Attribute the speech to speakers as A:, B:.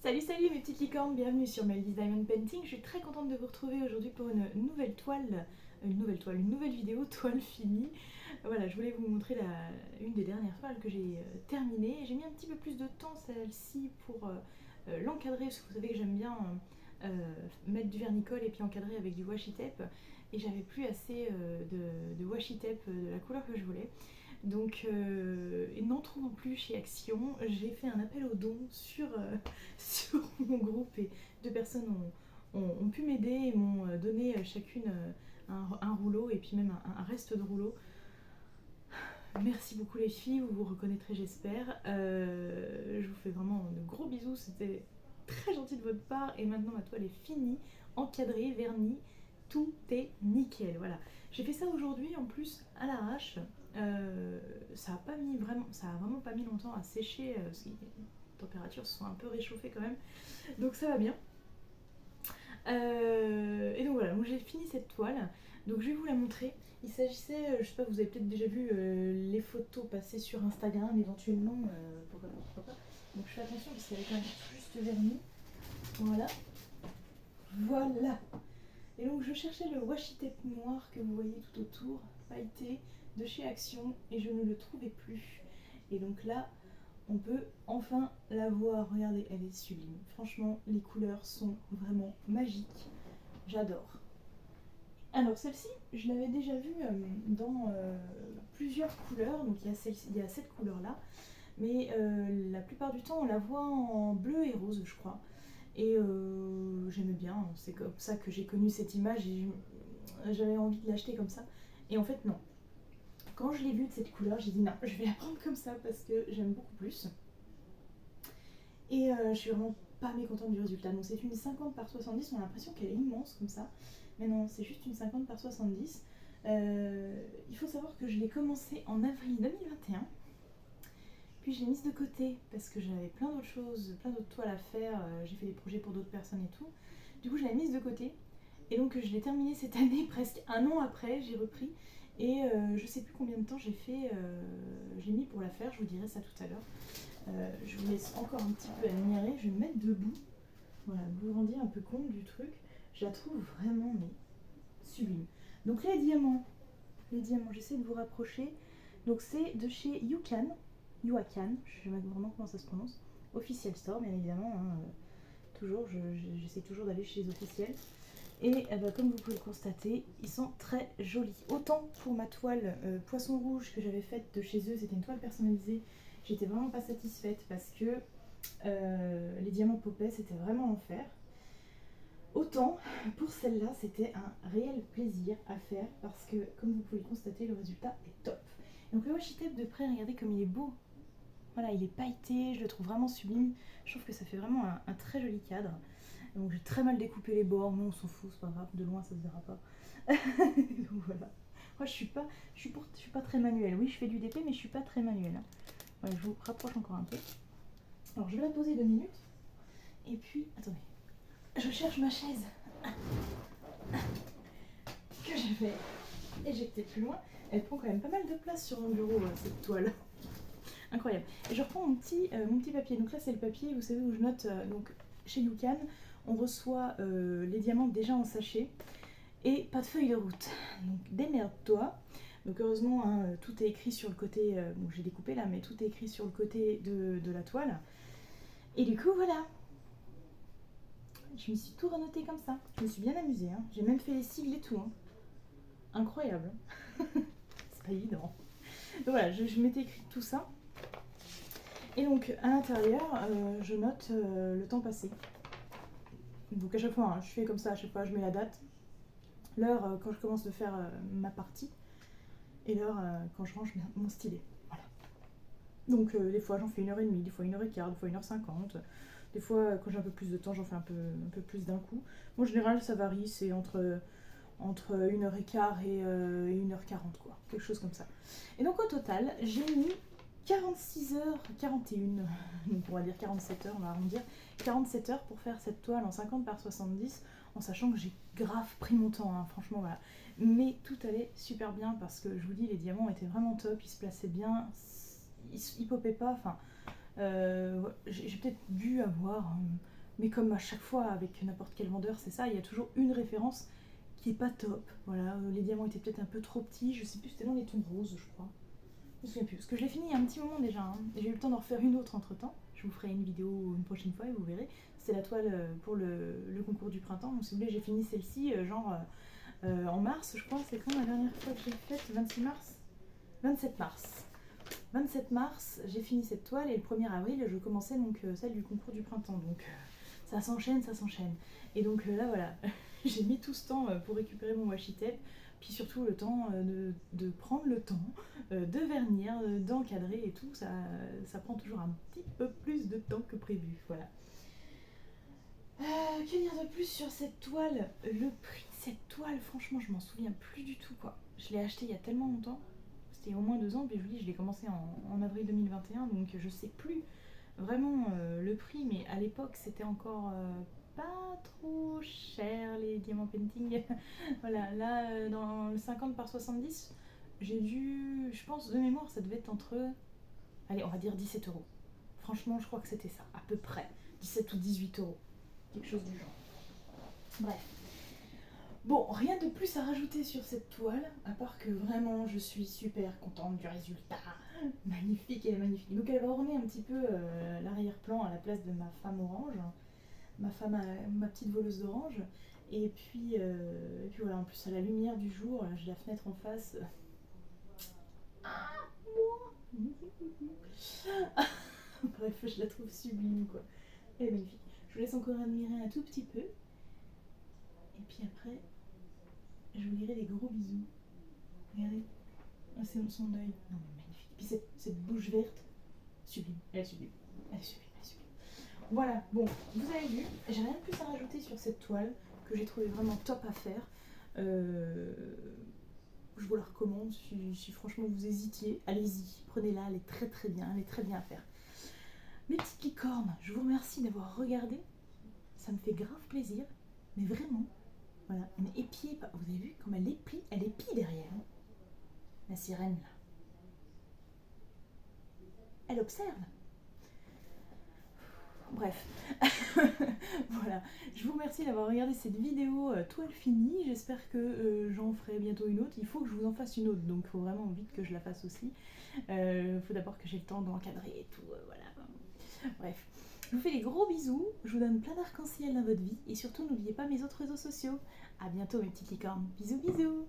A: Salut salut mes petites licornes, bienvenue sur Meldy's Diamond Painting. Je suis très contente de vous retrouver aujourd'hui pour une nouvelle toile, une nouvelle vidéo toile finie. Voilà, je voulais vous montrer une des dernières toiles que j'ai terminée. J'ai mis un petit peu plus de temps celle-ci pour l'encadrer, parce que vous savez que j'aime bien mettre du vernicole et puis encadrer avec du washi tape. Et j'avais plus assez de washi tape de la couleur que je voulais. Donc, n'en trouvant plus chez Action, j'ai fait un appel aux dons sur mon groupe et deux personnes ont pu m'aider et m'ont donné chacune un rouleau et puis même un reste de rouleau. Merci beaucoup les filles, vous vous reconnaîtrez j'espère. Je vous fais vraiment de gros bisous, c'était très gentil de votre part et maintenant ma toile est finie, encadrée, vernie, tout est nickel. Voilà, j'ai fait ça aujourd'hui en plus à l'arrache. Ça a vraiment pas mis longtemps à sécher parce que les températures se sont un peu réchauffées quand même, donc ça va bien. Et donc voilà, donc j'ai fini cette toile, donc je vais vous la montrer. Il s'agissait, je sais pas, vous avez peut-être déjà vu les photos passer sur Instagram éventuellement, pourquoi pas. Donc je fais attention parce qu'elle est quand même tout juste vernie. Voilà, voilà. Et donc je cherchais le washi tape noir que vous voyez tout autour, pailleté, de chez Action, et je ne le trouvais plus. Et donc là, on peut enfin la voir. Regardez, elle est sublime. Franchement, les couleurs sont vraiment magiques. J'adore. Alors celle-ci, je l'avais déjà vue dans plusieurs couleurs. Donc il y a cette couleur-là. Mais la plupart du temps, on la voit en bleu et rose, je crois. Et j'aimais bien. C'est comme ça que j'ai connu cette image et j'avais envie de l'acheter comme ça. Et en fait, non. Quand je l'ai vue de cette couleur, j'ai dit non, je vais la prendre comme ça parce que j'aime beaucoup plus. Et je suis vraiment pas mécontente du résultat. Donc c'est une 50 par 70, on a l'impression qu'elle est immense comme ça. Mais non, c'est juste une 50 par 70. Il faut savoir que je l'ai commencé en avril 2021. Puis je l'ai mise de côté parce que j'avais plein d'autres choses, plein d'autres toiles à faire. J'ai fait des projets pour d'autres personnes et tout. Du coup, je l'ai mise de côté. Et donc je l'ai terminée cette année, presque un an après, j'ai repris. Et je sais plus combien de temps j'ai mis pour la faire, je vous dirai ça tout à l'heure. Je vous laisse encore un petit peu admirer, je vais me mettre debout. Voilà, vous vous rendiez un peu compte du truc. Je la trouve vraiment mais sublime. Donc les diamants, j'essaie de vous rapprocher. Donc c'est de chez Yukan, Yuakan, je sais pas vraiment comment ça se prononce. Official Store, bien évidemment. Hein, toujours, j'essaie toujours d'aller chez les officiels. Et comme vous pouvez le constater, ils sont très jolis. Autant pour ma toile poisson rouge que j'avais faite de chez eux, c'était une toile personnalisée. J'étais vraiment pas satisfaite parce que les diamants Popeye c'était vraiment l'enfer. Autant pour celle-là, c'était un réel plaisir à faire parce que, comme vous pouvez le constater, le résultat est top. Donc le washi tape de près, regardez comme il est beau. Voilà, il est pailleté, je le trouve vraiment sublime. Je trouve que ça fait vraiment un très joli cadre. Donc j'ai très mal découpé les bords, mais on s'en fout, c'est pas grave, de loin ça se verra pas. Donc voilà. Moi je suis pas très manuelle. Oui, je fais du DP, mais je suis pas très manuelle. Hein. Voilà, je vous rapproche encore un peu. Alors je vais la poser 2 minutes. Et puis, attendez, je cherche ma chaise que je vais éjecter plus loin. Elle prend quand même pas mal de place sur mon bureau, cette toile. Incroyable. Et je reprends mon petit papier. Donc là, c'est le papier, vous savez, où je note. Donc chez Yukan, on reçoit les diamants déjà en sachet et pas de feuille de route. Donc démerde-toi. Donc heureusement, hein, tout est écrit sur le côté. Bon, j'ai découpé là, mais tout est écrit sur le côté de la toile. Et du coup, voilà. Je me suis tout renoté comme ça. Je me suis bien amusée. Hein. J'ai même fait les sigles et tout. Hein. Incroyable. C'est pas évident. Donc voilà, je m'étais écrit tout ça. Et donc à l'intérieur, je note le temps passé. Donc à chaque fois, hein, je fais comme ça, à chaque fois je mets la date, l'heure quand je commence de faire ma partie, et l'heure quand je range mon stylet. Voilà. Donc des fois j'en fais 1h30, des fois 1h15, des fois 1h50. Des fois quand j'ai un peu plus de temps, j'en fais un peu plus d'un coup. Bon, en général ça varie, c'est entre 1h15 et 1h40 quoi, quelque chose comme ça. Et donc au total, j'ai mis 46h41, on va dire 47 heures, on va arrondir, 47 heures pour faire cette toile en 50 par 70, en sachant que j'ai grave pris mon temps, hein, franchement voilà. Mais tout allait super bien parce que je vous dis, les diamants étaient vraiment top, ils se plaçaient bien, ils popaient pas, enfin, j'ai peut-être dû avoir mais comme à chaque fois avec n'importe quel vendeur, c'est ça, il y a toujours une référence qui est pas top. Voilà, les diamants étaient peut-être un peu trop petits, je sais plus, c'était dans les tons roses, je crois. Je me souviens plus, parce que je l'ai fini il y a un petit moment déjà, hein. J'ai eu le temps d'en refaire une autre entre temps. Je vous ferai une vidéo une prochaine fois et vous verrez. C'est la toile pour le concours du printemps. Donc si vous voulez, j'ai fini celle-ci en mars, je crois. C'est quand la dernière fois que j'ai faite? 26 mars 27 mars. 27 mars, j'ai fini cette toile et le 1er avril, je commençais donc celle du concours du printemps. Donc ça s'enchaîne, ça s'enchaîne. Et donc là, voilà, j'ai mis tout ce temps pour récupérer mon washi tape. Puis surtout le temps de prendre le temps de vernir, d'encadrer et tout, ça prend toujours un petit peu plus de temps que prévu. Voilà. Que dire de plus sur cette toile? Le prix de cette toile, franchement, je m'en souviens plus du tout, quoi. Je l'ai acheté il y a tellement longtemps, c'était il y a au moins 2 ans, puis je vous dis, je l'ai commencé en avril 2021, donc je sais plus vraiment le prix, mais à l'époque, c'était encore pas trop cher les diamants painting. Voilà, là, dans le 50 par 70, j'ai dû, je pense, de mémoire, ça devait être entre, allez, on va dire 17 euros. Franchement, je crois que c'était ça, à peu près. 17 ou 18 euros. Quelque chose du genre. Bref. Bon, rien de plus à rajouter sur cette toile, à part que vraiment, je suis super contente du résultat. Magnifique, elle est magnifique. Donc elle va orner un petit peu l'arrière-plan à la place de ma femme orange. Ma petite voleuse d'orange. Et puis voilà, en plus à la lumière du jour, j'ai la fenêtre en face. Ah, moi. Bref, je la trouve sublime, quoi. Elle est magnifique. Je vous laisse encore admirer un tout petit peu. Et puis après, je vous dirai des gros bisous. Regardez. Ah, c'est son œil. Non mais magnifique. Puis cette bouche verte, sublime. Elle est sublime. Elle est sublime. Elle est sublime. Voilà, bon, vous avez vu, j'ai rien de plus à rajouter sur cette toile que j'ai trouvé vraiment top à faire. Je vous la recommande si franchement vous hésitiez, allez-y, prenez-la, elle est très très bien, elle est très bien à faire. Mes petites licornes, je vous remercie d'avoir regardé, ça me fait grave plaisir, mais vraiment, voilà, elle est épiée, vous avez vu comme elle épie derrière, hein. La sirène là, elle observe. Bref, voilà, je vous remercie d'avoir regardé cette vidéo toile finie, j'espère que j'en ferai bientôt une autre, il faut que je vous en fasse une autre, donc il faut vraiment vite que je la fasse aussi, faut d'abord que j'ai le temps d'encadrer et tout, voilà, bref. Je vous fais des gros bisous, je vous donne plein d'arc-en-ciel dans votre vie, et surtout n'oubliez pas mes autres réseaux sociaux. A bientôt mes petites licornes, bisous bisous.